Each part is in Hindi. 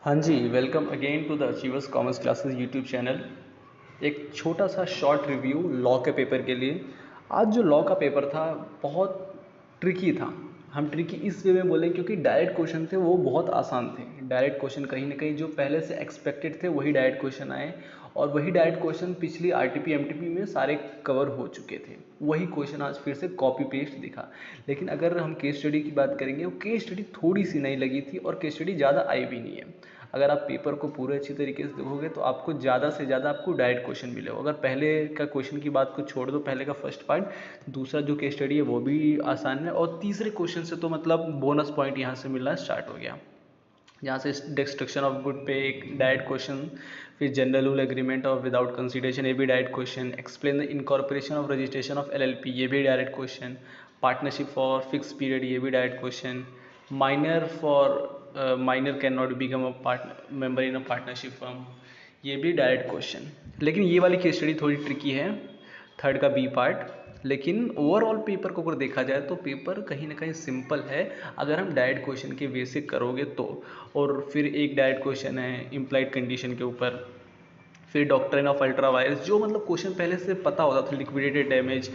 हाँ जी, welcome again to the achievers commerce classes YouTube channel. एक छोटा सा शॉर्ट रिव्यू लॉ के पेपर के लिए। आज जो लॉ का पेपर था बहुत ट्रिकी था। हम ट्रिकी इस वे में बोलें क्योंकि डायरेक्ट क्वेश्चन थे वो बहुत आसान थे। डायरेक्ट क्वेश्चन कहीं ना कहीं जो पहले से एक्सपेक्टेड थे वही डायरेक्ट क्वेश्चन आए, और वही डायरेक्ट क्वेश्चन पिछली आरटीपी एमटीपी में सारे कवर हो चुके थे। वही क्वेश्चन आज फिर से कॉपी पेस्ट दिखा। लेकिन अगर हम केस स्टडी की बात करेंगे, वो केस स्टडी थोड़ी सी नई लगी थी और केस स्टडी ज़्यादा आई भी नहीं है। अगर आप पेपर को पूरे अच्छी तरीके से देखोगे तो आपको ज़्यादा से ज़्यादा आपको डायरेक्ट क्वेश्चन मिलेगा। अगर पहले का क्वेश्चन की बात को छोड़ दो, पहले का फर्स्ट पार्ट, दूसरा जो केस स्टडी है वो भी आसान है, और तीसरे क्वेश्चन से तो मतलब बोनस पॉइंट यहाँ से मिलना स्टार्ट हो गया। यहाँ से डिस्ट्रक्शन ऑफ गुड पे एक डायरेक्ट क्वेश्चन, फिर general rule agreement of without consideration ये भी direct question, explain the incorporation of registration of LLP ये भी direct question, partnership for fix period ये भी direct question, minor for minor can not become a partner member in a partnership firm ये भी डायरेक्ट क्वेश्चन। लेकिन ये वाली केस स्टडी थोड़ी ट्रिकी है, थर्ड का बी पार्ट। लेकिन ओवरऑल पेपर को अगर देखा जाए तो पेपर कहीं ना कहीं सिंपल है अगर हम डायरेक्ट क्वेश्चन के वे से करोगे तो। और फिर एक डायरेक्ट क्वेश्चन है इम्प्लाइड कंडीशन के ऊपर, फिर डॉक्ट्रिन ऑफ अल्ट्रा वायरस जो मतलब क्वेश्चन पहले से पता होता था, लिक्विडेटेड डैमेज।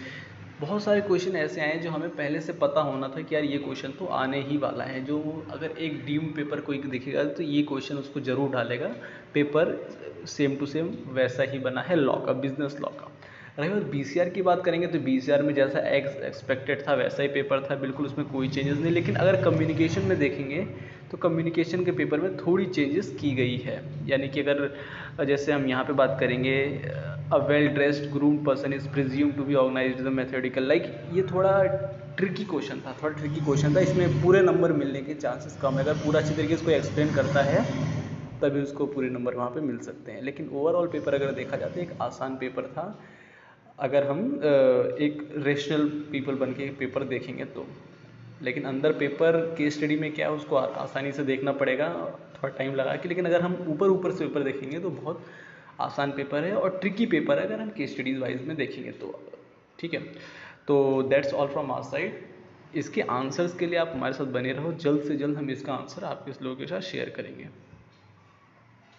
बहुत सारे क्वेश्चन ऐसे आए जो हमें पहले से पता होना था कि यार ये क्वेश्चन तो आने ही वाला है। जो अगर एक डीम्ड पेपर कोई देखेगा तो ये क्वेश्चन उसको जरूर डालेगा। पेपर सेम टू सेम वैसा ही बना है लॉ का, बिजनेस लॉ का। रही बात बीसीआर की बात करेंगे तो बीसीआर में जैसा एक्सपेक्टेड था वैसा ही पेपर था, बिल्कुल उसमें कोई चेंजेस नहीं। लेकिन अगर कम्युनिकेशन में देखेंगे तो कम्युनिकेशन के पेपर में थोड़ी चेंजेस की गई है। यानी कि अगर जैसे हम यहाँ पे बात करेंगे, a well dressed groomed person is presume to be organized the mathematical, like ये थोड़ा ट्रिकी क्वेश्चन था, थोड़ा ट्रिकी क्वेश्चन था। इसमें पूरे नंबर मिलने के चांसेस कम है। अगर पूरा अच्छी तरीके से कोई एक्सप्लेन करता है तभी उसको पूरे नंबर वहाँ पे मिल सकते हैं। लेकिन ओवरऑल पेपर अगर देखा जाए तो एक आसान पेपर था अगर हम एक रेशनल पीपल बन के पेपर देखेंगे तो। लेकिन अंदर पेपर केस स्टडी में क्या है उसको आसानी से देखना पड़ेगा, थोड़ा टाइम लगा के। लेकिन अगर हम ऊपर ऊपर से पेपर देखेंगे तो बहुत आसान पेपर है और ट्रिकी पेपर है अगर हम केस स्टडीज वाइज में देखेंगे तो। ठीक है, तो that's all from our side. इसके आंसर्स के लिए आप हमारे साथ बने रहो, जल्द से जल्द हम इसका आंसर आपके लोगों के साथ शेयर करेंगे।